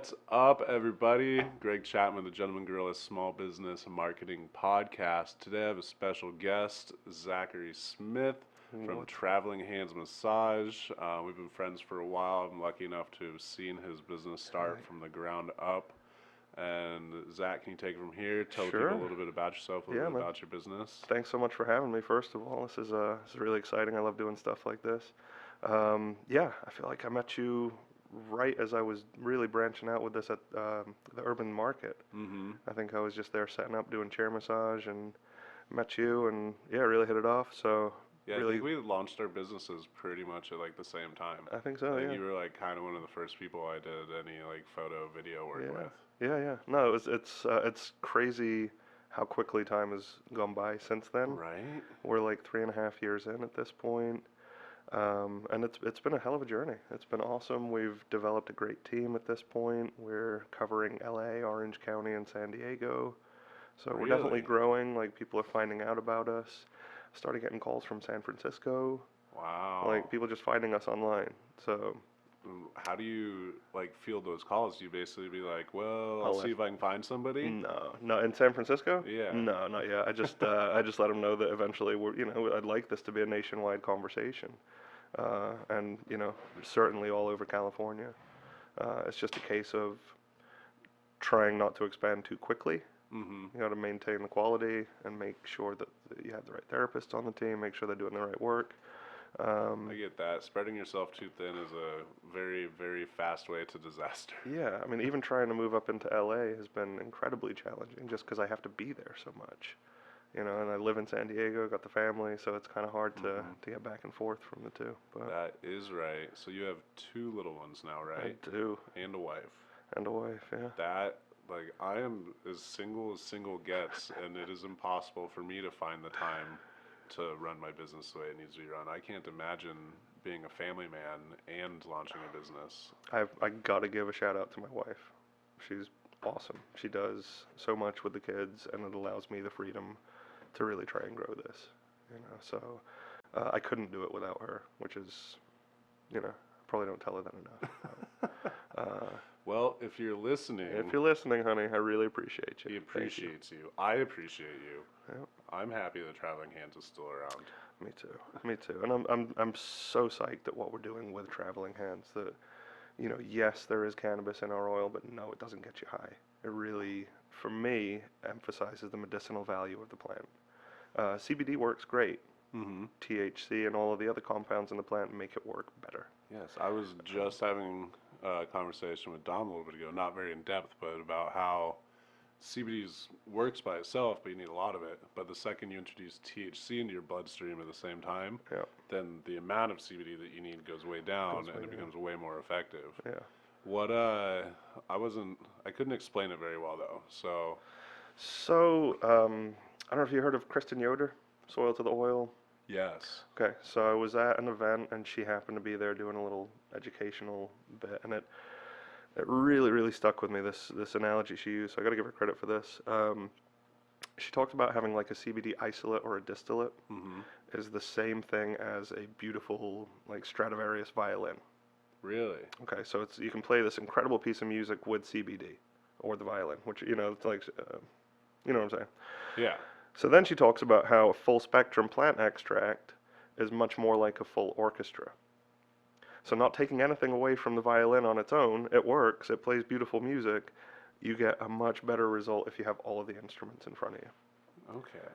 What's up, everybody? Greg Chapman, the Gentleman Gorilla Small Business Marketing Podcast. Today I have a special guest, Zachary Smith from Traveling Hands Massage. We've been friends for a while. I'm lucky enough to have seen his business start from the ground up. And Zach, can you take it from here? Tell people a little bit about yourself, a little bit about your business. Thanks so much for having me. First of all, this is really exciting. I love doing stuff like this. I feel like I met you right as I was really branching out with this at the urban market. Mm-hmm. I think I was just there setting up, doing chair massage, and met you, and really hit it off. So yeah, really, I think we launched our businesses pretty much at like the same time. I think so. I think you were like kind of one of the first people I did any like photo, video work with. Yeah. No, it's crazy how quickly time has gone by since then. Right. We're like 3.5 years in at this point. And it's been a hell of a journey. It's been awesome. We've developed a great team at this point. We're covering LA, Orange County, and San Diego. So we're definitely growing. Like, people are finding out about us. Started getting calls from San Francisco. Wow. Like, people just finding us online. So how do you like field those calls? Do you basically be like, well, I'll see if I can find somebody? No, in San Francisco? Yeah. No, not yet. I just let them know that eventually I'd like this to be a nationwide conversation. And certainly all over California. It's just a case of trying not to expand too quickly. Mm-hmm. You got to maintain the quality and make sure that you have the right therapists on the team, make sure they're doing the right work. I get that. Spreading yourself too thin is a very, very fast way to disaster. Yeah, I mean, even trying to move up into LA has been incredibly challenging just because I have to be there so much. And I live in San Diego, got the family, so it's kind of hard to get back and forth from the two. But that is right. So you have 2 little ones now, right? I do. And a wife. And a wife, yeah. That, like, I am as single gets, and it is impossible for me to find the time to run my business the way it needs to be run. I can't imagine being a family man and launching a business. I got to give a shout out to my wife. She's awesome. She does so much with the kids, and it allows me the freedom to really try and grow this, so I couldn't do it without her, which is, probably don't tell her that enough. Well, if you're listening, honey, I really appreciate you. He appreciates you. I appreciate you. Yep. I'm happy that Traveling Hands is still around. Me too. And I'm so psyched at what we're doing with Traveling Hands. That, yes, there is cannabis in our oil, but no, it doesn't get you high. It really, for me, emphasizes the medicinal value of the plant. CBD works great. Mm-hmm. THC and all of the other compounds in the plant make it work better. Yes, I was just having a conversation with Dom a little bit ago, not very in depth, but about how CBD works by itself, but you need a lot of it. But the second you introduce THC into your bloodstream at the same time, then the amount of CBD that you need goes way down, and it becomes way more effective. Yeah. What I couldn't explain it very well though. So I don't know if you heard of Kristen Yoder, Soil to the Oil. Yes. Okay, so I was at an event and she happened to be there doing a little educational bit, and it really, really stuck with me, this analogy she used, so I got to give her credit for this. She talked about having like a CBD isolate or a distillate is the same thing as a beautiful like Stradivarius violin. Really? Okay, so you can play this incredible piece of music with CBD or the violin, which it's like, you know what I'm saying? Yeah. So then she talks about how a full spectrum plant extract is much more like a full orchestra. So not taking anything away from the violin on its own, it works, it plays beautiful music. You get a much better result if you have all of the instruments in front of you. Okay.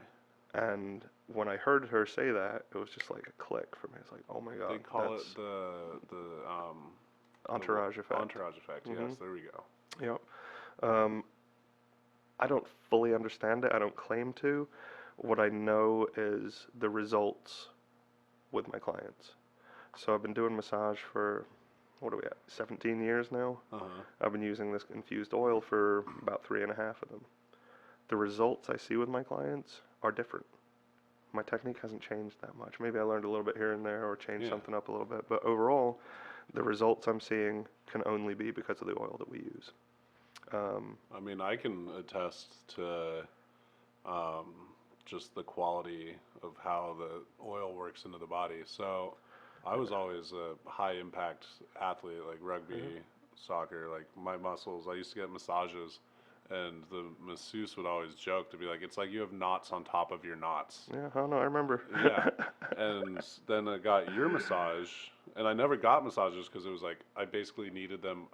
And when I heard her say that, it was just like a click for me. It's like, oh my God. They call it the entourage effect. Entourage effect, yes, there we go. Yep. I don't fully understand it. I don't claim to. What I know is the results with my clients. So I've been doing massage for, 17 years now? I've been using this infused oil for about 3.5 of them. The results I see with my clients are different. My technique hasn't changed that much. Maybe I learned a little bit here and there or changed something up a little bit. But overall, the results I'm seeing can only be because of the oil that we use. I mean, I can attest to just the quality of how the oil works into the body. So I was always a high impact athlete, like rugby, soccer, like my muscles, I used to get massages, and the masseuse would always joke to be like, it's like you have knots on top of your knots. Yeah, oh no, I remember. Yeah. And then I got your massage, and I never got massages because it was like I basically needed them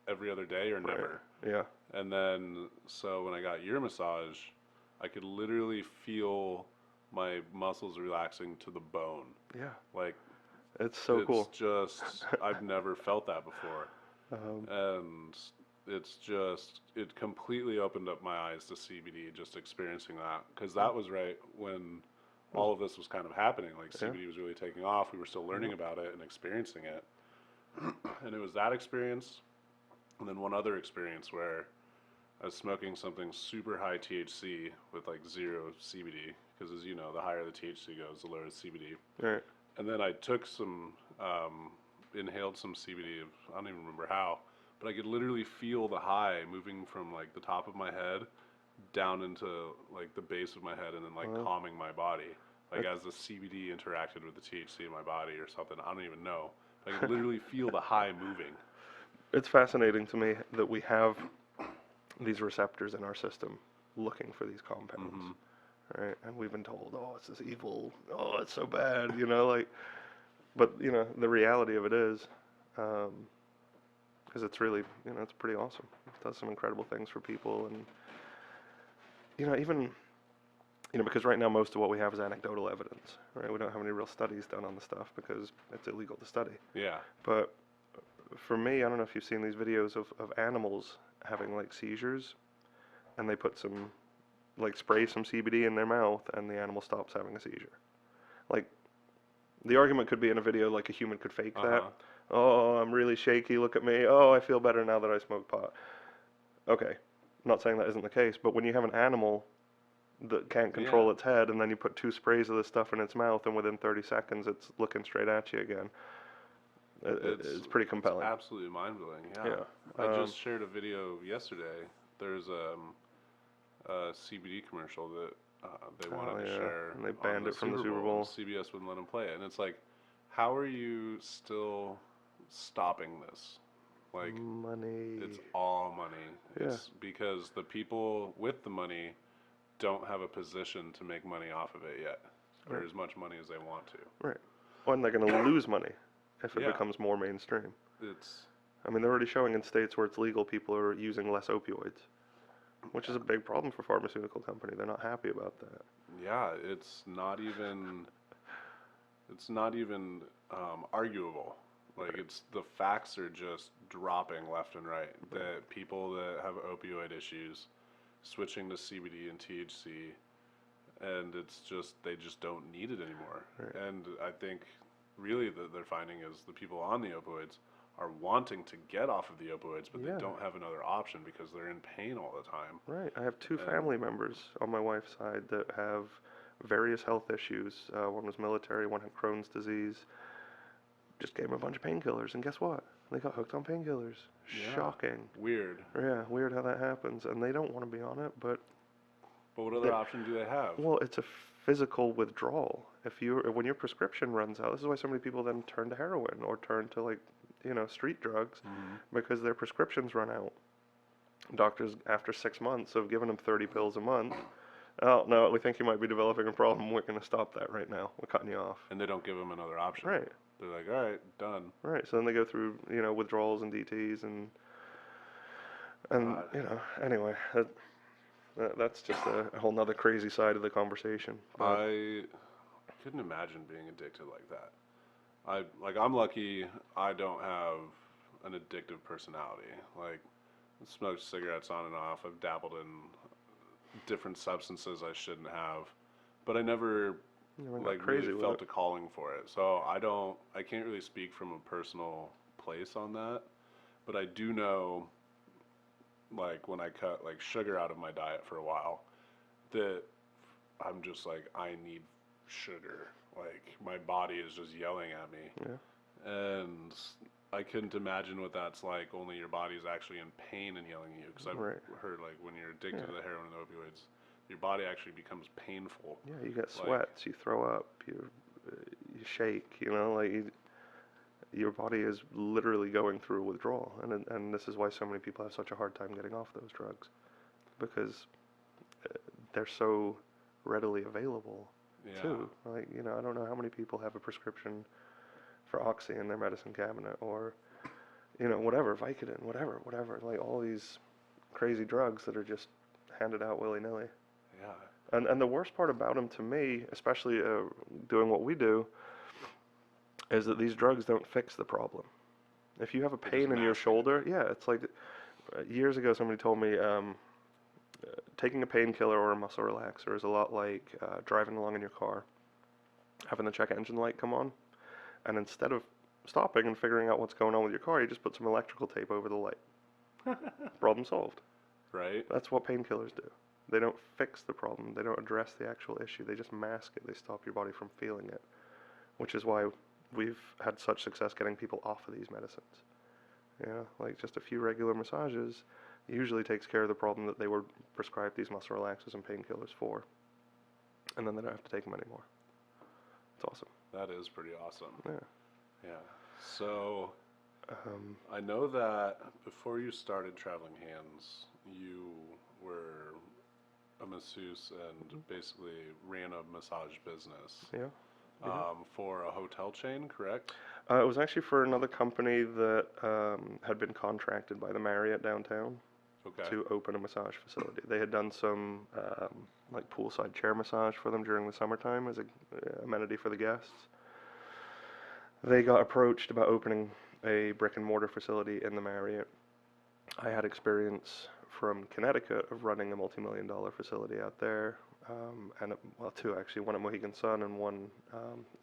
every other day or Right. never. Yeah. And then, so when I got your massage, I could literally feel my muscles relaxing to the bone. Yeah. Like, It's so it's cool. just, I've never felt that before. Um, And it's just, it completely opened up my eyes to CBD, just experiencing that. Because that was right when all of this was kind of happening. Like, yeah. CBD was really taking off. We were still learning about it and experiencing it. And it was that experience. And then one other experience where I was smoking something super high THC with like zero CBD, because as you know, the higher the THC goes, the lower the CBD. Right. And then I took some, inhaled some CBD. I don't even remember how, but I could literally feel the high moving from like the top of my head down into like the base of my head, and then like Wow. calming my body, like as the CBD interacted with the THC in my body or something. I don't even know. I could literally feel the high moving. It's fascinating to me that we have these receptors in our system looking for these compounds, right? And we've been told, oh, it's this evil, oh, it's so bad, like, but, the reality of it is it's really, it's pretty awesome. It does some incredible things for people. And, even, because right now most of what we have is anecdotal evidence, right? We don't have any real studies done on the stuff because it's illegal to study. Yeah. But for me, I don't know if you've seen these videos of animals having like seizures, and they put some, like, spray some CBD in their mouth, and the animal stops having a seizure. Like, the argument could be in a video, like, a human could fake that. Oh, I'm really shaky, look at me. Oh, I feel better now that I smoke pot. Okay, I'm not saying that isn't the case, but when you have an animal that can't control its head, and then you put 2 sprays of this stuff in its mouth, and within 30 seconds it's looking straight at you again, it's pretty compelling. It's absolutely mind-blowing, Yeah. I just shared a video yesterday. There's a CBD commercial that they wanted to share. And they banned it from the Super Bowl. CBS wouldn't let them play it. And it's like, how are you still stopping this? Like, money. it's all money. Yeah. It's because the people with the money don't have a position to make money off of it yet, or as much money as they want to. Right. Well, and they're going to lose money if it becomes more mainstream. I mean, they're already showing in states where it's legal, people are using less opioids, which is a big problem for pharmaceutical company. They're not happy about that. Yeah, it's not even arguable. Like, it's, the facts are just dropping left and right. That people that have opioid issues switching to CBD and THC, and it's just, they just don't need it anymore. Right. And I think really that they're finding is the people on the opioids are wanting to get off of the opioids, but they don't have another option because they're in pain all the time. Right. I have 2 family members on my wife's side that have various health issues. One was military, one had Crohn's disease. Just gave them a bunch of painkillers, and guess what? They got hooked on painkillers. Yeah. Shocking. Weird. Yeah, weird how that happens. And they don't want to be on it, but what other option do they have? well, it's a physical withdrawal. When your prescription runs out, this is why so many people then turn to heroin or turn to, like, street drugs, because their prescriptions run out. Doctors, after 6 months of giving them 30 pills a month, oh, no, we think you might be developing a problem. We're going to stop that right now. We're cutting you off. And they don't give them another option. Right. They're like, all right, done. Right. So then they go through, withdrawals and DTs and anyway, that's just a whole nother crazy side of the conversation. But I couldn't imagine being addicted like that. I'm lucky I don't have an addictive personality. Like, I smoked cigarettes on and off. I've dabbled in different substances I shouldn't have, but I never really felt a calling for it. So I can't really speak from a personal place on that, but I do know, like, when I cut like sugar out of my diet for a while, that I'm just like, I need sugar. Like, my body is just yelling at me. Yeah. And I couldn't imagine what that's like. Only your body's actually in pain and yelling at you. Because I've heard, like, when you're addicted to the heroin and opioids, your body actually becomes painful. Yeah, you get sweats, you throw up, you shake, your body is literally going through a withdrawal, and this is why so many people have such a hard time getting off those drugs, because they're so readily available too. Like, you know, I don't know how many people have a prescription for Oxy in their medicine cabinet, or, you know, whatever, Vicodin, whatever, like all these crazy drugs that are just handed out willy-nilly. Yeah. And the worst part about them to me, especially doing what we do, is that these drugs don't fix the problem. If you have a pain in your shoulder, yeah, it's like years ago somebody told me taking a painkiller or a muscle relaxer is a lot like driving along in your car, having the check engine light come on, and instead of stopping and figuring out what's going on with your car, you just put some electrical tape over the light. Problem solved. Right. That's what painkillers do. They don't fix the problem. They don't address the actual issue. They just mask it. They stop your body from feeling it, which is why we've had such success getting people off of these medicines. Yeah, like just a few regular massages usually takes care of the problem that they were prescribed these muscle relaxers and painkillers for, and then they don't have to take them anymore. It's awesome. That is pretty awesome. Yeah. Yeah. So, I know that before you started Traveling Hands, you were a masseuse and basically ran a massage business. Yeah. For a hotel chain, correct? It was actually for another company that had been contracted by the Marriott downtown to open a massage facility. They had done some like poolside chair massage for them during the summertime as a amenity for the guests. They got approached about opening a brick and mortar facility in the Marriott. I had experience from Connecticut of running a multi-million-dollar facility out there, and well, two actually, one at Mohegan Sun and one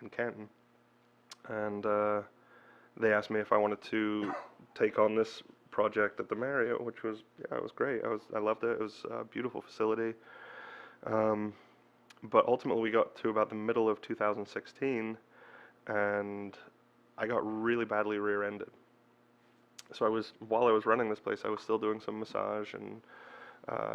in Canton. And they asked me if I wanted to take on this project at the Marriott, which was, yeah, it was great. I loved it. It was a beautiful facility. But ultimately, we got to about the middle of 2016, and I got really badly rear-ended. So while I was running this place, I was still doing some massage and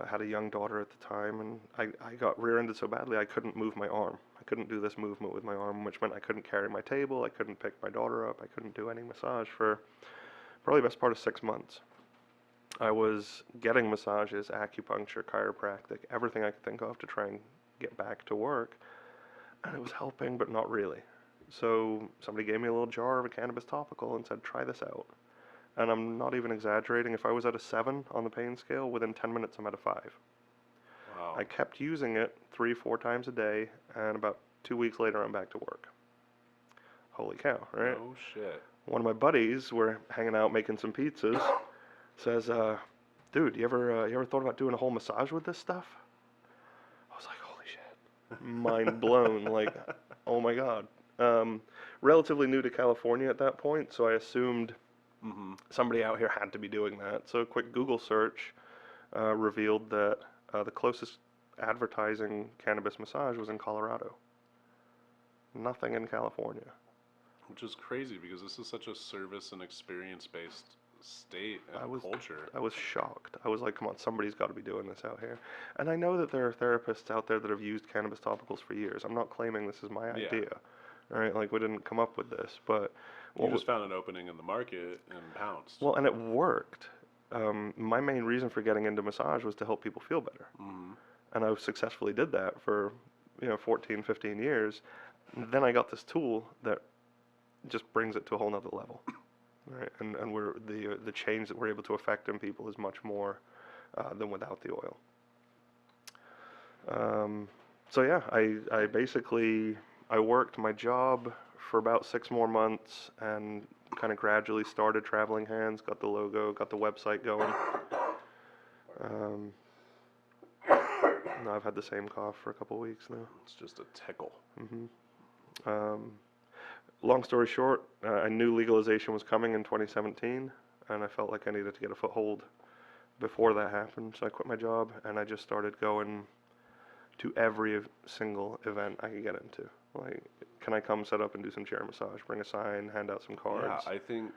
had a young daughter at the time, and I got rear-ended so badly I couldn't move my arm. I couldn't do this movement with my arm, which meant I couldn't carry my table, I couldn't pick my daughter up, I couldn't do any massage for probably the best part of 6 months. I was getting massages, acupuncture, chiropractic, everything I could think of to try and get back to work, and it was helping, but not really. So somebody gave me a little jar of a cannabis topical and said, try this out. And I'm not even exaggerating. If I was at a 7 on the pain scale, within 10 minutes I'm at a 5. Wow. I kept using it 3-4 times a day, and about 2 weeks later I'm back to work. Holy cow, right? No shit. One of my buddies, we're hanging out making some pizzas, says, dude, you ever thought about doing a whole massage with this stuff? I was like, holy shit. Mind blown. Like, oh my God. Relatively new to California at that point, so I assumed somebody out here had to be doing that. So a quick Google search revealed that the closest advertising cannabis massage was in Colorado. Nothing in California. Which is crazy because this is such a service and experience-based state and culture. I was shocked. I was like, come on, somebody's got to be doing this out here. And I know that there are therapists out there that have used cannabis topicals for years. I'm not claiming this is my idea. Right? Like, we didn't come up with this, but you just found an opening in the market and pounced. Well, and it worked. My main reason for getting into massage was to help people feel better. And I successfully did that for 14, 15 years. And then I got this tool that just brings it to a whole nother level. Right? And the change that we're able to affect in people is much more than without the oil. So yeah, I basically worked my job for about 6 more months and kind of gradually started Traveling Hands, got the logo, got the website going. I've had the same cough for a couple weeks now. It's just a tickle. Long story short, I knew legalization was coming in 2017, and I felt like I needed to get a foothold before that happened. So I quit my job, and I just started going to every single event I could get into. Like, can I come set up and do some chair massage, bring a sign, hand out some cards? Yeah, I think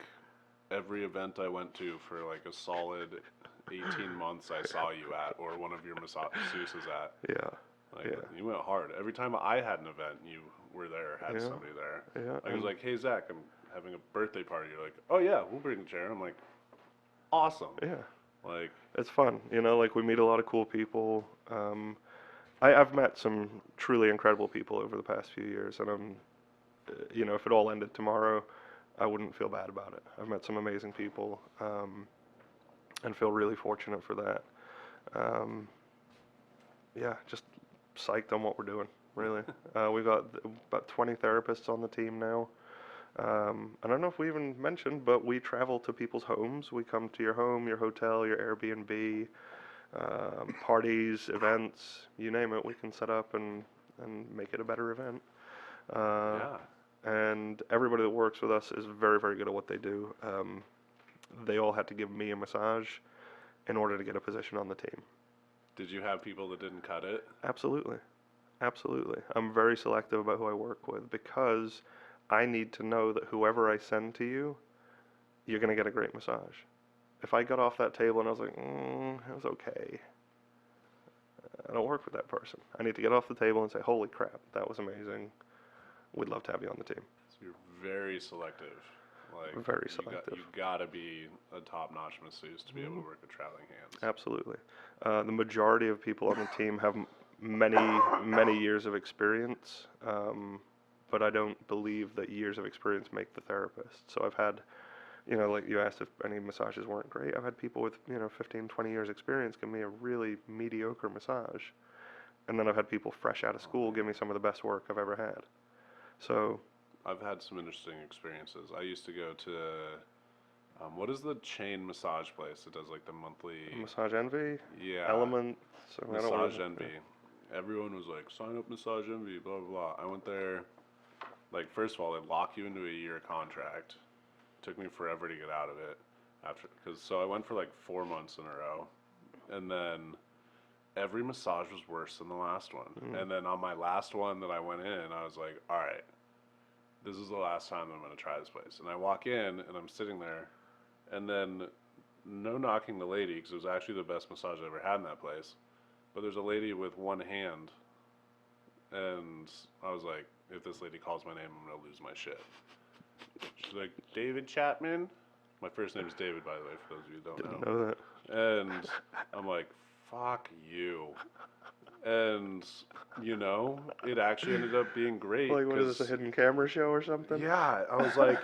every event I went to for like a solid 18 months I saw you at, or one of your masseuses at. Yeah. Like, you went hard. Every time I had an event, you were there, or had Yeah. somebody there. Yeah. Like, it was like, hey, Zach, I'm having a birthday party. You're like, oh, yeah, we'll bring a chair. I'm like, awesome. Yeah. Like, It's fun, like we meet a lot of cool people. I've met some truly incredible people over the past few years, and if it all ended tomorrow, I wouldn't feel bad about it. I've met some amazing people, and feel really fortunate for that. Yeah, just psyched on what we're doing, really. We've got about 20 therapists on the team now. I don't know if we even mentioned, but we travel to people's homes. We come to your home, your hotel, your Airbnb, parties, events, you name it, we can set up and make it a better event. yeah. And everybody that works with us is very, very good at what they do. They all had to give me a massage in order to get a position on the team. Did you have people that didn't cut it? Absolutely. Absolutely. I'm very selective about who I work with because I need to know that whoever I send to you, you're going to get a great massage. If I got off that table and I was like, it was okay, I don't work with that person. I need to get off the table and say, holy crap, that was amazing. We'd love to have you on the team. So you're very selective. Like, Very selective. You gotta be a top-notch masseuse to be able to work with traveling hands. Absolutely. The majority of people on the team have many, many years of experience, but I don't believe that years of experience make the therapist. So I've had, like you asked if any massages weren't great, I've had people with, 15, 20 years experience give me a really mediocre massage. And then I've had people fresh out of school give me some of the best work I've ever had. So I've had some interesting experiences. I used to go to, what is the chain massage place that does like the monthly? Massage Envy, Yeah. Elements, Massage Envy. Everyone was like, sign up Massage Envy, blah, blah, blah. I went there, like, first of all, they lock you into a year contract. Took me forever to get out of it. So I went for like 4 months in a row. And then every massage was worse than the last one. And then on my last one that I went in, I was like, all right, this is the last time that I'm going to try this place. And I walk in, and I'm sitting there, and then no knocking the lady, because it was actually the best massage I ever had in that place. But there's a lady with one hand, and I was like, if this lady calls my name, I'm going to lose my shit. She's like, David Chapman? My first name is David, by the way, for those of you who don't Didn't know that. And I'm like, fuck you. And, it actually ended up being great. Like, what is this, a hidden camera show or something? Yeah, I was like,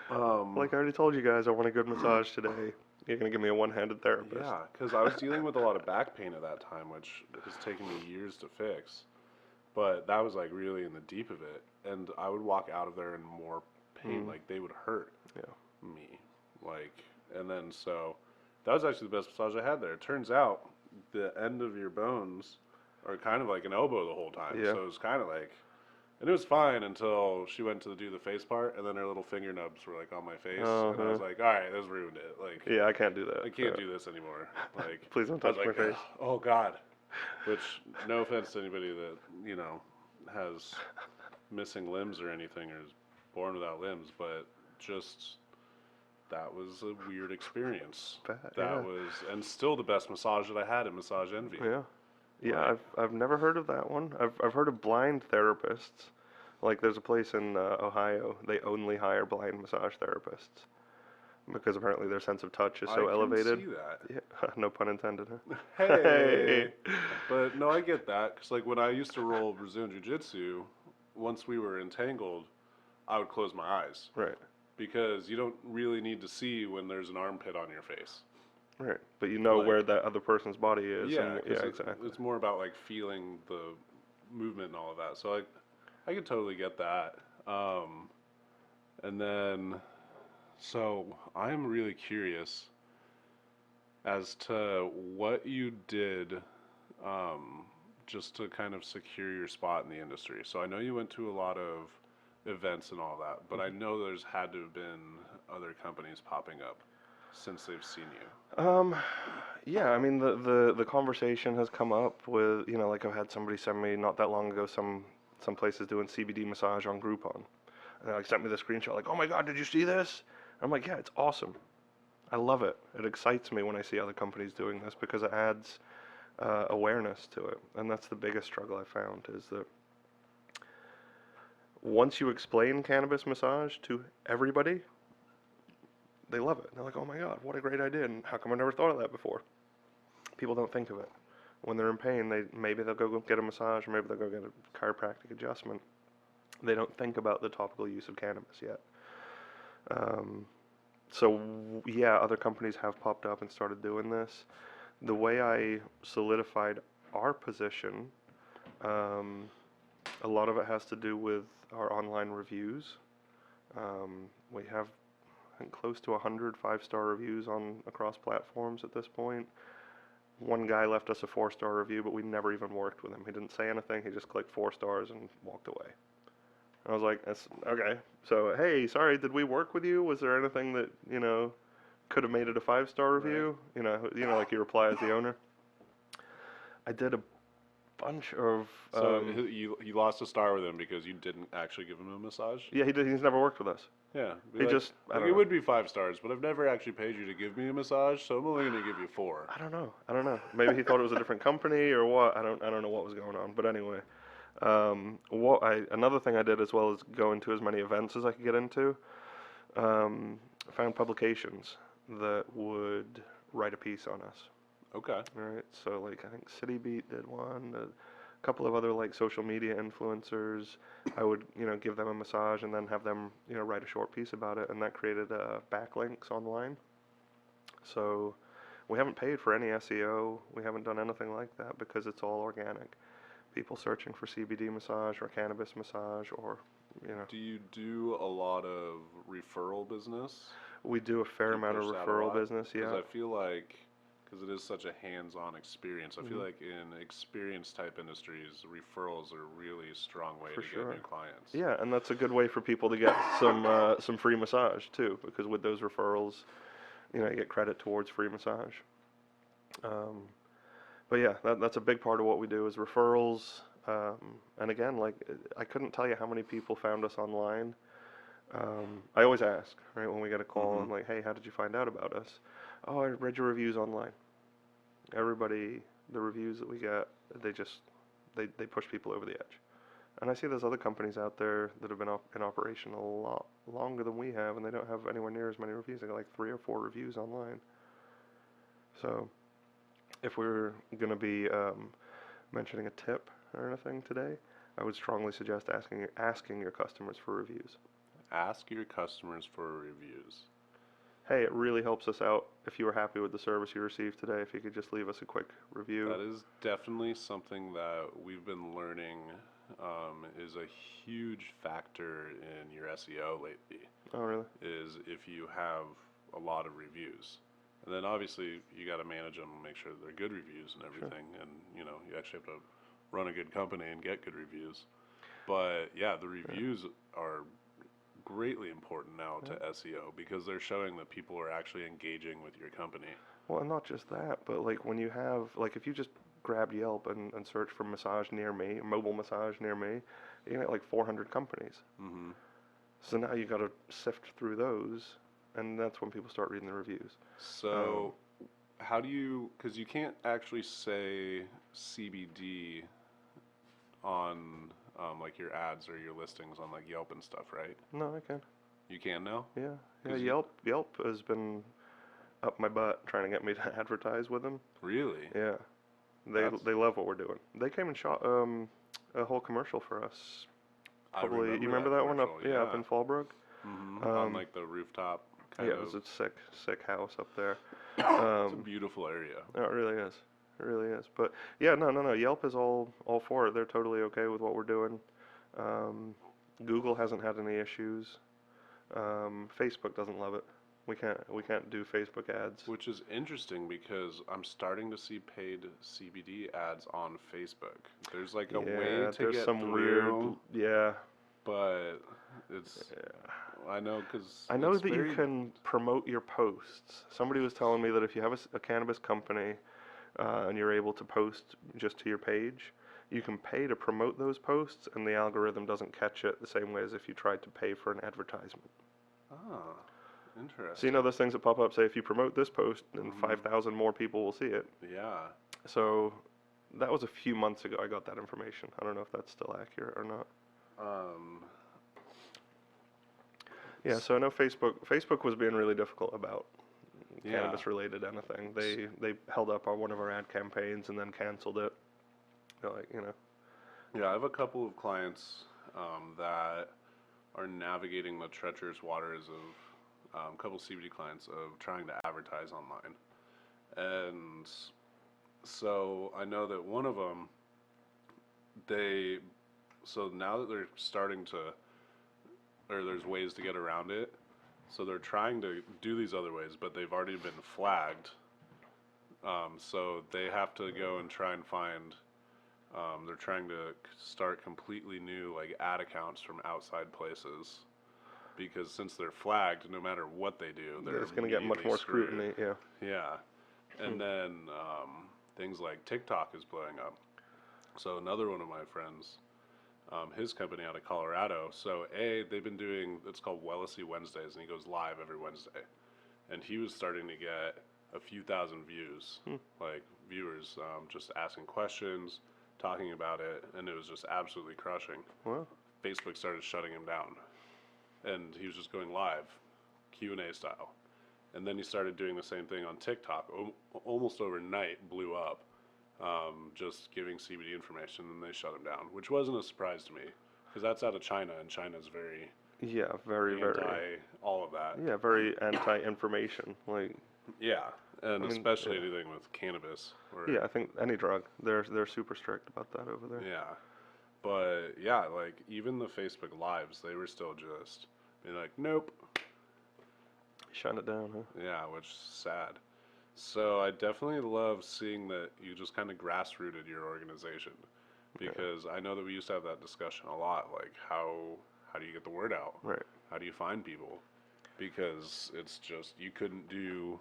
like I already told you guys, I want a good massage today. You're going to give me a one-handed therapist. yeah, because I was dealing with a lot of back pain at that time, which has taken me years to fix. But that was like really in the deep of it. And I would walk out of there in more pain, like they would hurt me. Like, and then so that was actually the best massage I had there. It turns out the end of your bones are kind of like an elbow the whole time. Yeah. So it was kind of like, and it was fine until she went to do the face part, and then her little finger nubs were like on my face, and I was like, all right, this ruined it. Like, yeah, I can't do that. I can't do this anymore. Like, Please don't I was touch like, my face. oh God. Which, no offense to anybody that, has missing limbs or anything or is born without limbs, but just that was a weird experience. That was, and still the best massage that I had at Massage Envy. Yeah. Yeah, I've never heard of that one. I've heard of blind therapists. Like, there's a place in Ohio, they only hire blind massage therapists because apparently their sense of touch is so elevated. I can see that. Yeah, no pun intended. Huh? Hey. But no, I get that, because like when I used to roll Brazilian Jiu-Jitsu, once we were entangled, I would close my eyes. Right. Because you don't really need to see when there's an armpit on your face. Right, but you know, like, where that other person's body is. Yeah, exactly. It's more about like feeling the movement and all of that. So I could totally get that. And then, so I'm really curious as to what you did just to kind of secure your spot in the industry. So I know you went to a lot of events and all that, but I know there's had to have been other companies popping up since they've seen you. Yeah, I mean, the conversation has come up with, like I've had somebody send me not that long ago some places doing CBD massage on Groupon. And they sent me the screenshot like, oh my God, did you see this? And I'm like, yeah, it's awesome. I love it. It excites me when I see other companies doing this because it adds awareness to it. And that's the biggest struggle I found is that once you explain cannabis massage to everybody, they love it. They're like, oh my God, what a great idea, and how come I never thought of that before? People don't think of it. When they're in pain, maybe they'll go get a massage, or maybe they'll go get a chiropractic adjustment. They don't think about the topical use of cannabis yet. Yeah, other companies have popped up and started doing this. The way I solidified our position, a lot of it has to do with our online reviews. We have, I think, close to 100 5-star reviews across platforms at this point. One guy left us a 4-star review, but we never even worked with him. He didn't say anything. He just clicked 4 stars and walked away. I was like, that's okay. So, hey, sorry, did we work with you? Was there anything that, could have made it a 5-star review? Right. Like you reply as the owner. I did a bunch of. So you lost a star with him because you didn't actually give him a massage? Yeah, he did. He's never worked with us. Yeah. He just. It would be 5 stars, but I've never actually paid you to give me a massage, so I'm only going to give you 4. I don't know. Maybe he thought it was a different company or what. I don't know what was going on. But anyway. Another thing I did as well is go into as many events as I could get into. I found publications that would write a piece on us. Okay. All right. So like I think City Beat did one. A couple of other like social media influencers. I would give them a massage and then have them write a short piece about it, and that created backlinks online. So we haven't paid for any SEO. We haven't done anything like that because it's all organic. People searching for CBD massage or cannabis massage or, Do you do a lot of referral business? We do a fair amount of referral business, yeah. Because I feel like, because it is such a hands-on experience, I feel like in experience-type industries, referrals are a really strong way to get new clients. Yeah, and that's a good way for people to get some free massage, too, because with those referrals, you get credit towards free massage. But yeah, that's a big part of what we do is referrals. And again, like I couldn't tell you how many people found us online. I always ask, right, when we get a call, I'm like, hey, how did you find out about us? Oh, I read your reviews online. Everybody, the reviews that we get, they push people over the edge. And I see there's other companies out there that have been in operation a lot longer than we have, and they don't have anywhere near as many reviews. They got like 3 or 4 reviews online. So if we're going to be mentioning a tip or anything today, I would strongly suggest asking your customers for reviews. Ask your customers for reviews. Hey, it really helps us out if you were happy with the service you received today, if you could just leave us a quick review. That is definitely something that we've been learning is a huge factor in your SEO lately. Oh, really? Is if you have a lot of reviews. And then obviously you got to manage them and make sure they're good reviews and everything. Sure. And you actually have to run a good company and get good reviews. But yeah, the reviews are greatly important now to SEO because they're showing that people are actually engaging with your company. Well, and not just that, but like when you have, like if you just grabbed Yelp and search for massage near me, mobile massage near me, you get like 400 companies. So now you got to sift through those, and that's when people start reading the reviews. So how do you, because you can't actually say CBD on like your ads or your listings on like Yelp and stuff, right? No, I can. You can now? Yeah. Yelp has been up my butt trying to get me to advertise with them. Really? Yeah. They love what we're doing. They came and shot a whole commercial for us. Probably, you remember that one up in Fallbrook? On like the rooftop kind of. Yeah, it was a sick house up there. It's a beautiful area. Oh, it really is. It really is. But yeah, no. Yelp is all for it. They're totally okay with what we're doing. Google hasn't had any issues. Facebook doesn't love it. We can't do Facebook ads. Which is interesting because I'm starting to see paid CBD ads on Facebook. There's like a way to get some through. weird, but it's. I know because I know that you can promote your posts. Somebody was telling me that if you have a cannabis company and you're able to post just to your page, you can pay to promote those posts, and the algorithm doesn't catch it the same way as if you tried to pay for an advertisement. Oh, interesting. So you know those things that pop up, say if you promote this post, then 5,000 more people will see it. Yeah. So that was a few months ago I got that information. I don't know if that's still accurate or not. Yeah, so I know Facebook was being really difficult about Yeah. cannabis related anything. They held up one of our ad campaigns and then canceled it. They're like, Yeah, I have a couple of clients that are navigating the treacherous waters of a couple CBD clients of trying to advertise online. And so I know that one of them, so now that they're starting to, or there's ways to get around it, so they're trying to do these other ways, but they've already been flagged. So they have to go and try and find, they're trying to start completely new like ad accounts from outside places. Because since they're flagged, no matter what they do, they're it's going to get much more scrutiny. Yeah. Yeah. And then things like TikTok is blowing up. So another one of my friends, his company out of Colorado. So they've been doing, it's called Wellesley Wednesdays, and he goes live every Wednesday. And he was starting to get a few thousand views, like viewers just asking questions, talking about it, and it was just absolutely crushing. Well, Facebook started shutting him down, and he was just going live, Q&A style. And then he started doing the same thing on TikTok. Almost overnight, blew up, just giving CBD information, and they shut him down, which wasn't a surprise to me, because that's out of China, and China's very very anti all of that. Yeah, very anti-information. Like, Yeah, and I mean, especially anything with cannabis. I think any drug, they're super strict about that over there. Yeah, but yeah, like even the Facebook Lives, they were still just being like, nope. Shut it down, huh? Yeah, which is sad. So I definitely love seeing that you just kind of grassrooted your organization, because I know that we used to have that discussion a lot, like how do you get the word out? Right. How do you find people? Because it's just, you couldn't do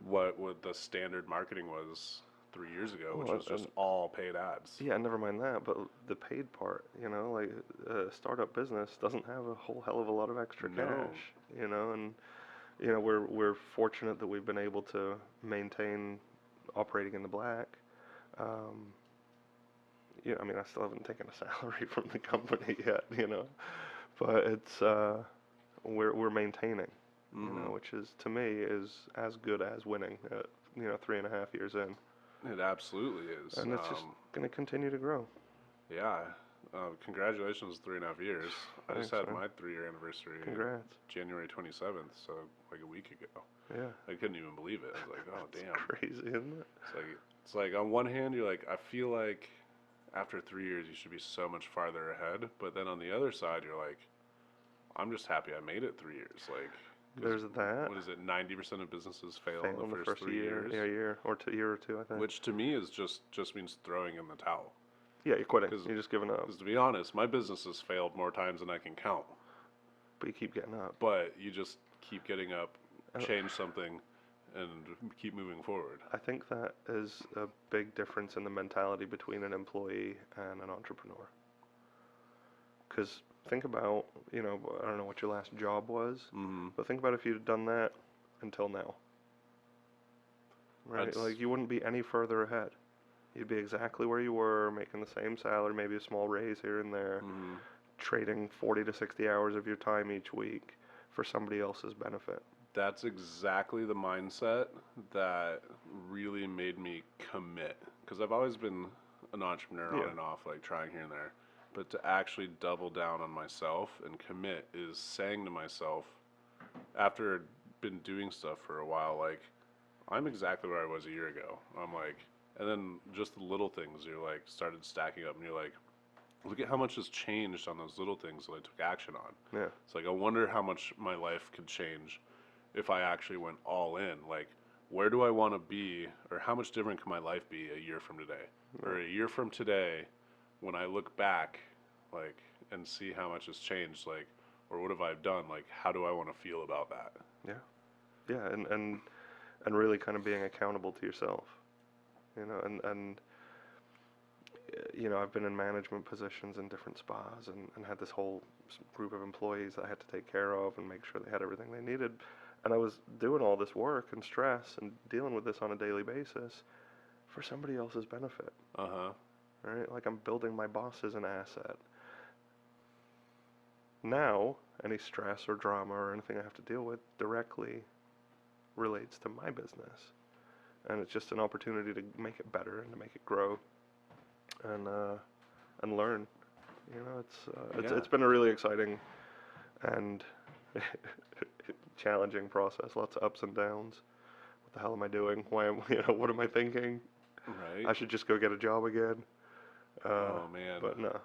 what the standard marketing was 3 years ago, which was just all paid ads. Yeah, never mind that, but the paid part, like a startup business doesn't have a whole hell of a lot of extra cash, and we're fortunate that we've been able to maintain operating in the black. I mean, I still haven't taken a salary from the company yet, but it's we're maintaining, which is, to me, is as good as winning at 3.5 years in. It absolutely is, and it's just going to continue to grow. Yeah. Congratulations, 3.5 years. I just had my 3-year anniversary. Congrats. January 27th, so like a week ago. Yeah. I couldn't even believe it. I was like, oh, damn. Crazy, isn't it? It's like on one hand, you're like, I feel like after 3 years, you should be so much farther ahead. But then on the other side, you're like, I'm just happy I made it 3 years. Like, there's that. What is it? 90% of businesses fail in the first 3 years. Yeah, year or two, I think. Which to me is just means throwing in the towel. Yeah, you're quitting. You're just giving up. Because to be honest, my business has failed more times than I can count. But you keep getting up. But you just keep getting up, change something, and keep moving forward. I think that is a big difference in the mentality between an employee and an entrepreneur. Because think about, I don't know what your last job was, but think about if you'd done that until now. Right? Like, you wouldn't be any further ahead. You'd be exactly where you were, making the same salary, maybe a small raise here and there, trading 40 to 60 hours of your time each week for somebody else's benefit. That's exactly the mindset that really made me commit. Because I've always been an entrepreneur on and off, like trying here and there. But to actually double down on myself and commit is saying to myself, after I'd been doing stuff for a while, like, I'm exactly where I was a year ago. I'm like, and then just the little things, you're like, started stacking up, and you're like, look at how much has changed on those little things that I took action on. Yeah. It's like, I wonder how much my life could change if I actually went all in. Like, where do I want to be, or how much different can my life be a year from today? Or a year from today, when I look back, like, and see how much has changed, like, or what have I done, like, how do I want to feel about that? Yeah, and really kind of being accountable to yourself. And I've been in management positions in different spas and had this whole group of employees that I had to take care of and make sure they had everything they needed. And I was doing all this work and stress and dealing with this on a daily basis for somebody else's benefit. Right? Like, I'm building my boss as an asset. Now, any stress or drama or anything I have to deal with directly relates to my business. And it's just an opportunity to make it better and to make it grow and learn. You know, it's been a really exciting and challenging process. Lots of ups and downs. What the hell am I doing? Why am what am I thinking? Right. I should just go get a job again. Oh man. But no.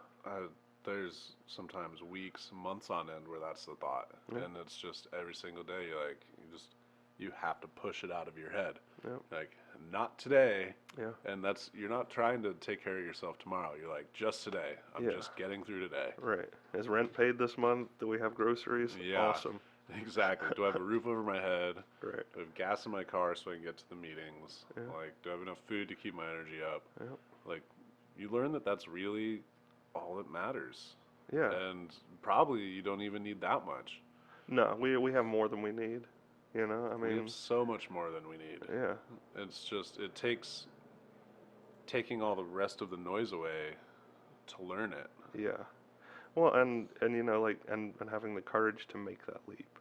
There's sometimes weeks, months on end where that's the thought, Yeah. and it's just every single day. You have to push it out of your head. Yeah. Like, not today. Yeah. And you're not trying to take care of yourself tomorrow. You're like, just today. I'm just getting through today. Right. Is rent paid this month? Do we have groceries? Yeah. Awesome. Exactly. Do I have a roof over my head? Right. Do I have gas in my car so I can get to the meetings? Yeah. Like, do I have enough food to keep my energy up? Yeah. Like, you learn that that's really all that matters. Yeah. And probably you don't even need that much. No, we have more than we need. You know, I We mean, have so much more than we need. yeah. It's just, it takes taking all the rest of the noise away to learn it. Yeah. Well, and you know, like, and having the courage to make that leap.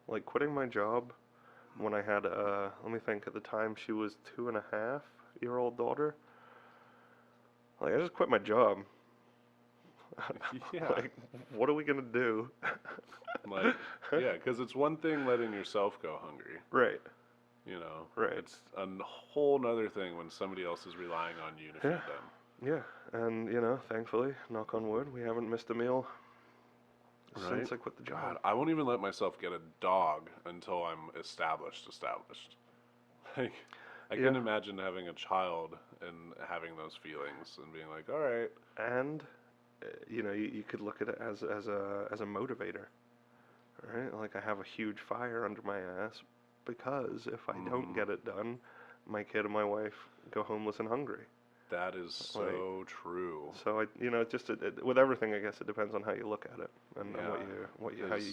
Like, quitting my job when I had, let me think, at the time she was 2.5-year-old daughter. Like, I just quit my job. Yeah. Like, what are we gonna do? Like, yeah, because it's one thing letting yourself go hungry. Right. You know, Right. it's a whole nother thing when somebody else is relying on you to feed Yeah. them. Yeah, and you know, thankfully, knock on wood, we haven't missed a meal since I quit the job. God, I won't even let myself get a dog until I'm established. Like, I Yeah. can imagine having a child and having those feelings and being like, all right. And you know, you could look at it as a motivator, right? Like, I have a huge fire under my ass because if I don't get it done, my kid and my wife go homeless and hungry. That is so true. So you know, just with everything, I guess it depends on how you look at it and how you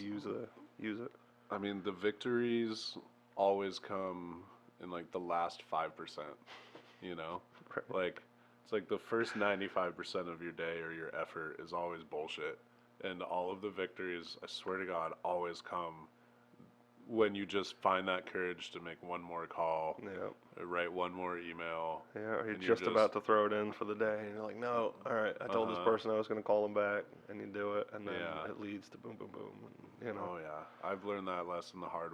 use it. I mean, the victories always come in like the last 5%, you know? Right. Like, it's like the first 95% of your day or your effort is always bullshit. And all of the victories, I swear to God, always come when you just find that courage to make one more call, Yeah. or write one more email. Yeah, or you're and just about to throw it in for the day, and you're like, no, all right, I told this person I was going to call them back, and you do it, and then it leads to boom, boom, boom, and, you know. Oh, yeah. I've learned that lesson the hard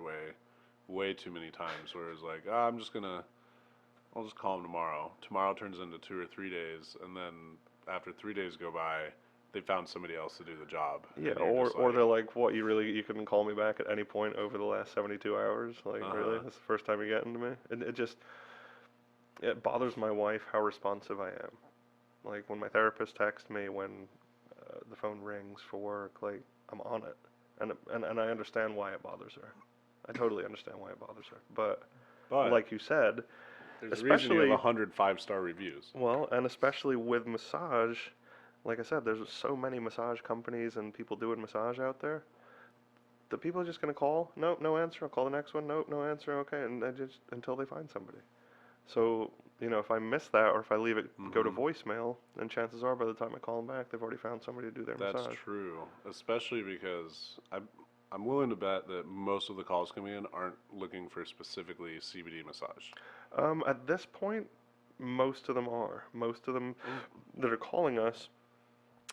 way too many times, where it's like, I'll just call them tomorrow. Tomorrow turns into 2 or 3 days, and then after 3 days go by, they found somebody else to do the job. Yeah, or they're like, what, you couldn't call me back at any point over the last 72 hours? Like, really? That's the first time you're getting to me? And it bothers my wife how responsive I am. Like, when my therapist texts me when the phone rings for work, like, I'm on it. And I understand why it bothers her. I totally understand why it bothers her. But like you said, there's a reason you have 100 5-star reviews. Well, and especially with massage, like I said, there's so many massage companies and people doing massage out there. The people are just going to call. Nope, no answer. I'll call the next one. Nope, no answer. Okay, and just until they find somebody. So, you know, if I miss that or if I leave it go to voicemail, then chances are by the time I call them back, they've already found somebody to do their massage. That's true, especially because I'm willing to bet that most of the calls coming in aren't looking for specifically CBD massage. At this point, most of them are. Most of them that are calling us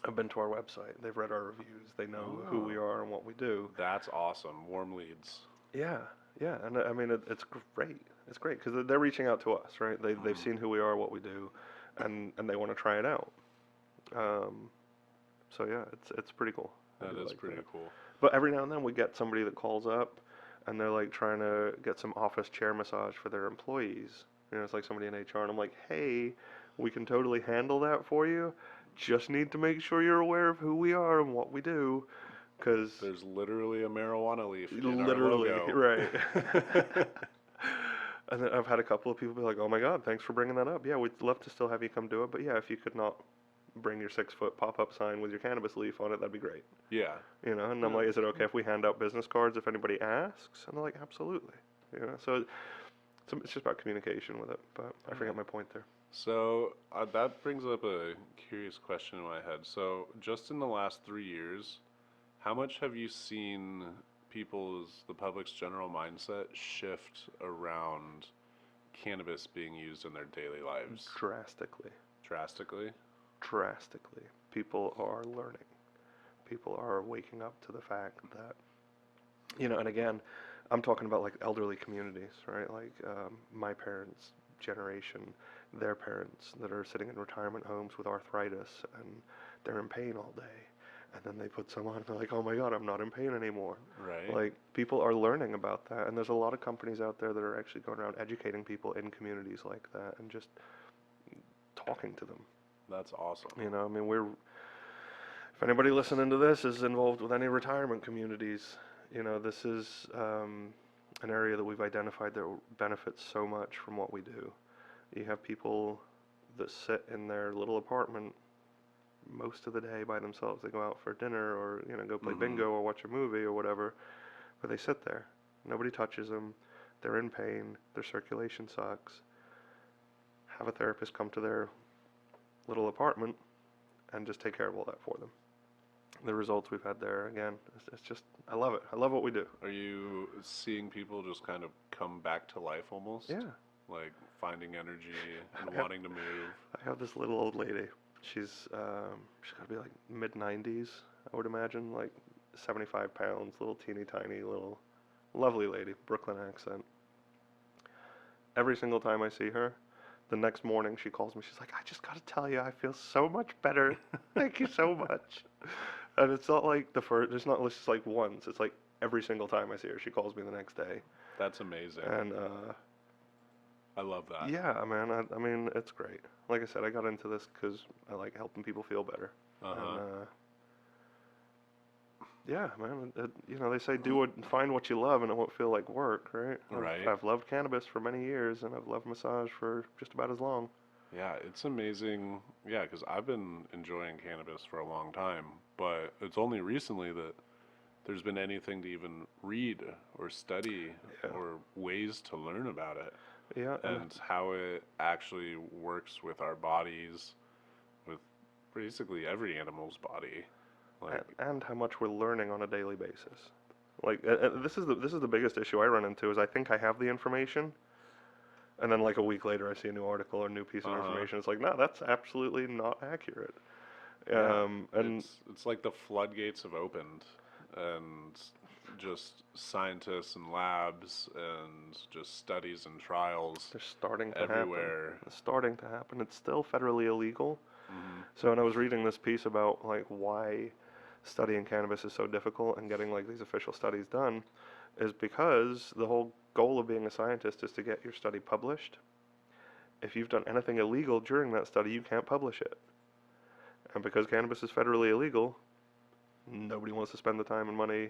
have been to our website. They've read our reviews. They know who we are and what we do. That's awesome. Warm leads. Yeah, yeah, and I mean it's great. It's great because they're reaching out to us, right? They've seen who we are, what we do, and they want to try it out. So yeah, it's pretty cool. That is pretty cool. But every now and then we get somebody that calls up, and they're like trying to get some office chair massage for their employees. You know, it's like somebody in HR, and I'm like, hey, we can totally handle that for you. Just need to make sure you're aware of who we are and what we do, because there's literally a marijuana leaf in literally, our logo. Right. And then I've had a couple of people be like, oh my God, thanks for bringing that up. Yeah, we'd love to still have you come do it, but yeah, if you could not bring your 6-foot pop-up sign with your cannabis leaf on it, that'd be great. Yeah. You know, and I'm like, is it okay if we hand out business cards if anybody asks? And they're like, absolutely. You know, so it's just about communication with it, but I forgot my point there. So that brings up a curious question in my head. So just in the last 3 years, How much have you seen the public's general mindset shift around cannabis being used in their daily lives? Drastically. Drastically? Drastically. People are learning. People are waking up to the fact that, and again, I'm talking about like elderly communities, right? Like my parents' generation, their parents that are sitting in retirement homes with arthritis and they're in pain all day. And then they put some on and they're like, oh my God, I'm not in pain anymore. Right. Like, people are learning about that. And there's a lot of companies out there that are actually going around educating people in communities like that and just talking to them. That's awesome. I mean, if anybody listening to this is involved with any retirement communities, this is an area that we've identified that benefits so much from what we do. You have people that sit in their little apartment most of the day by themselves. They go out for dinner or, go play bingo or watch a movie or whatever, but they sit there. Nobody touches them. They're in pain. Their circulation sucks. Have a therapist come to their little apartment and just take care of all that for them. The results we've had there, again, it's just, I love it. I love what we do. Are you seeing people just kind of come back to life almost? Yeah. Like finding energy and wanting to move? I have this little old lady. She's got to be like mid-90s, I would imagine, like 75 pounds, little teeny tiny, little lovely lady, Brooklyn accent. Every single time I see her, the next morning she calls me. She's like, I just got to tell you, I feel so much better. Thank you so much. And it's not like it's not just like once. It's like every single time I see her, she calls me the next day. That's amazing. And I love that. yeah, man. I mean, it's great. Like I said, I got into this because I like helping people feel better. And, yeah, man. They say find what you love, and it won't feel like work, right? Right. I've loved cannabis for many years, and I've loved massage for just about as long. Yeah, it's amazing. Yeah, because I've been enjoying cannabis for a long time, but it's only recently that there's been anything to even read or study or ways to learn about it. Yeah. And how it actually works with our bodies, with basically every animal's body. Like, and how much we're learning on a daily basis. Like this is the biggest issue I run into is I think I have the information, and then like a week later I see a new article or a new piece of information. It's like, no, that's absolutely not accurate. And it's like the floodgates have opened, and just scientists and labs and just studies and trials. They're starting to everywhere. Happen. It's starting to happen. It's still federally illegal. Mm-hmm. So when I was reading this piece about like why studying cannabis is so difficult and getting like these official studies done, is because the whole goal of being a scientist is to get your study published. If you've done anything illegal during that study, you can't publish it. And because cannabis is federally illegal, nobody wants to spend the time and money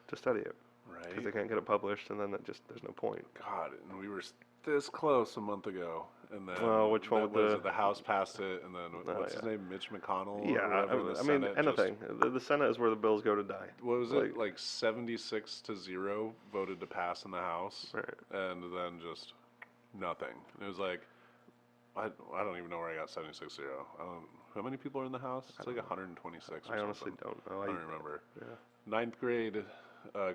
to study it. Right. Because they can't get it published, and then there's no point. God, and we were this close a month ago, and then which one with the House passed it, and then what's his name, Mitch McConnell? Yeah, or I mean anything. The Senate is where the bills go to die. What was it, like 76-0 voted to pass in the House, right. And then just nothing. It was like, I don't even know where I got 76-0. How many people are in the House? It's like 126. I honestly don't know. I don't remember. Yeah. 9th grade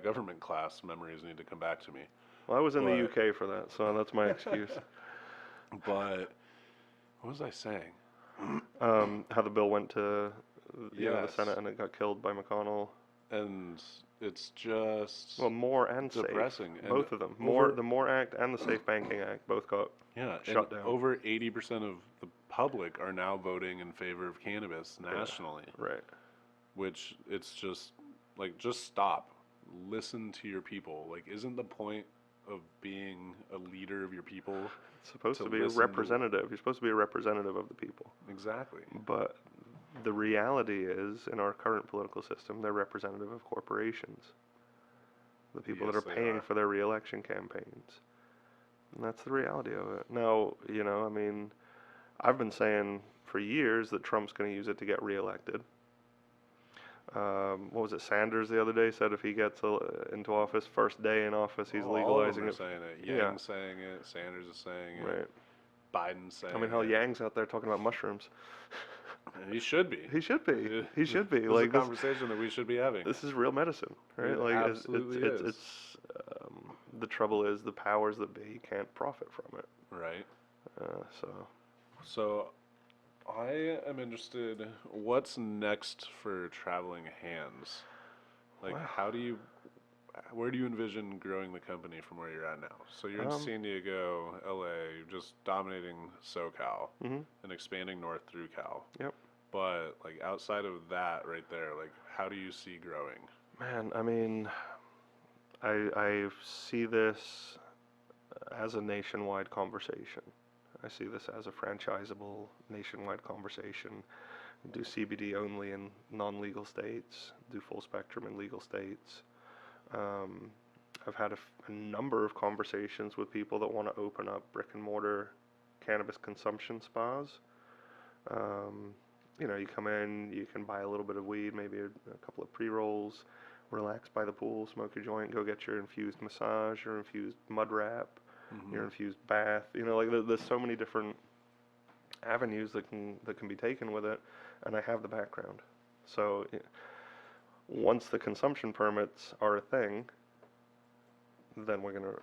government class memories need to come back to me. Well, I was in the UK for that, so that's my excuse. But what was I saying? How the bill went to the Yes. Senate and it got killed by McConnell. And it's just MORE and depressing. SAFE, both of them. The MORE Act and the Safe Banking Act both got shut down. Over 80% of the public are now voting in favor of cannabis nationally. Yeah, right. Which it's just like, just stop. Listen to your people. Like, isn't the point of being a leader of your people it's supposed to be a representative? You're supposed to be a representative of the people. Exactly. But the reality is, in our current political system, they're representative of corporations. The people that are paying for their re-election campaigns. And that's the reality of it. Now, I mean, I've been saying for years that Trump's going to use it to get re-elected. What was it? Sanders the other day said if he gets into office, first day in office, he's legalizing it. Saying it. Yang's saying it. Sanders is saying it. Right. Biden's saying it. I mean, hell, Yang's out there talking about mushrooms. He should be. He should be. He should be. This is a Like, conversation that we should be having. this is real medicine, right? It Like, absolutely is. the trouble is the powers that be can't profit from it. Right. So So I am interested. What's next for Traveling Hands? Like, Wow. where do you envision growing the company from where you're at now? So you're in Um, San Diego, LA, you're just dominating SoCal mhm. and expanding north through Cal. Yep. But like outside of that right there, like how do you see growing? Man, I mean, I see this as a nationwide conversation. I see this as a franchisable nationwide conversation. Do CBD only in non-legal states, do full spectrum in legal states. I've had a number of conversations with people that want to open up brick and mortar cannabis consumption spas. You come in, you can buy a little bit of weed, maybe a couple of pre-rolls, relax by the pool, smoke your joint, go get your infused massage, your infused mud wrap, your infused bath. There's so many different avenues that can be taken with it, and I have the background. So once the consumption permits are a thing, then we're gonna,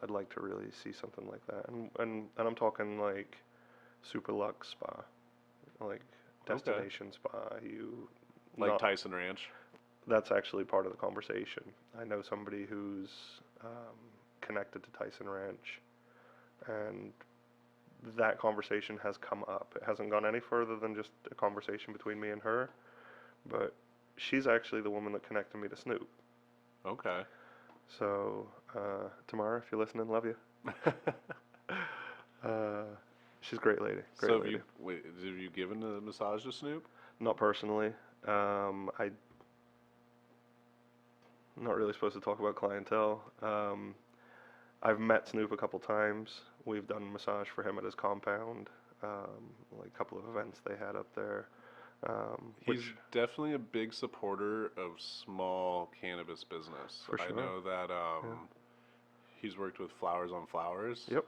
I'd like to really see something like that, and I'm talking like super luxe spa, like destination spa. Like Not, Tyson Ranch. that's actually part of the conversation. I know somebody who's connected to Tyson Ranch, and that conversation has come up. It hasn't gone any further than just a conversation between me and her, but she's actually the woman that connected me to Snoop. Okay. So, Tamara, if you're listening, love you. She's a great lady. Great So lady. have you given a massage to Snoop? Not personally. I'm not really supposed to talk about clientele. I've met Snoop a couple times. We've done massage for him at his compound, like a couple of events they had up there. He's definitely a big supporter of small cannabis business. For sure. I know that he's worked with Flowers on Flowers. Yep.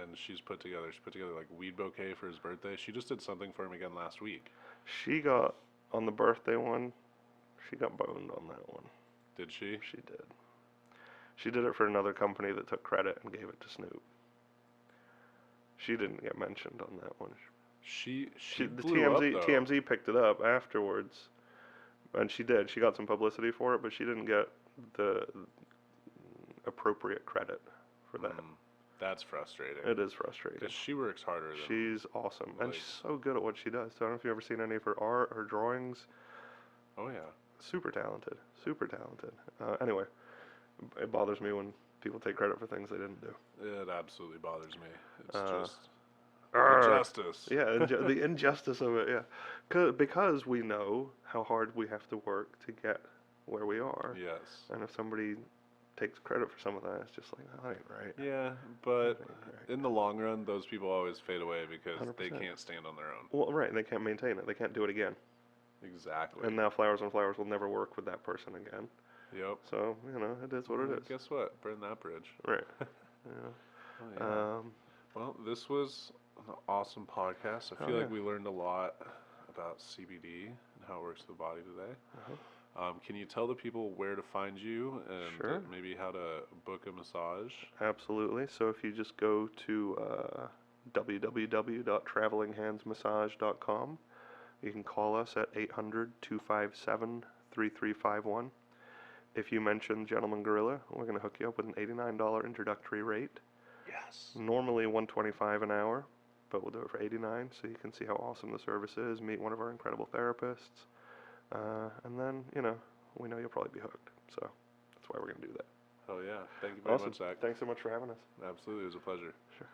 And she put together like weed bouquet for his birthday. She just did something for him again last week. She got, on the birthday one, she got boned on that one. Did she? She did. She did it for another company that took credit and gave it to Snoop. She didn't get mentioned on that one. She The blew up, though. TMZ picked it up afterwards, and she did. She got some publicity for it, but she didn't get the appropriate credit for that. That's frustrating. It is frustrating. Because she works harder than... She's awesome, and like- she's so good at what she does. So I don't know if you've ever seen any of her art, her drawings. Oh, yeah. Super talented. Super talented. Anyway, it bothers me when people take credit for things they didn't do. It absolutely bothers me. It's just... Arr. Injustice. Yeah, the injustice of it, yeah. Because we know how hard we have to work to get where we are. Yes. And if somebody takes credit for some of that, it's just like, that ain't right. Yeah, but That ain't right. in the long run, those people always fade away because 100%. they can't stand on their own. Well, right, and they can't maintain it. They can't do it again. Exactly. And now Flowers on Flowers will never work with that person again. Yep. So, it is what it is. Guess what? Burn that bridge. Right. Yeah. Oh, yeah. Well, this was an awesome podcast. I feel like we learned a lot about CBD and how it works with the body today. Can you tell the people where to find you and Sure. maybe how to book a massage? Absolutely. So if you just go to www.travelinghandsmassage.com, you can call us at 800-257-3351. If you mention Gentleman Gorilla, we're going to hook you up with an $89 introductory rate. Yes. Normally $125 an hour, but we'll do it for $89 so you can see how awesome the service is, meet one of our incredible therapists, and then, we know you'll probably be hooked. So that's why we're going to do that. Oh, yeah. Thank you very Awesome. much, Zach. Thanks so much for having us. Absolutely. It was a pleasure. Sure.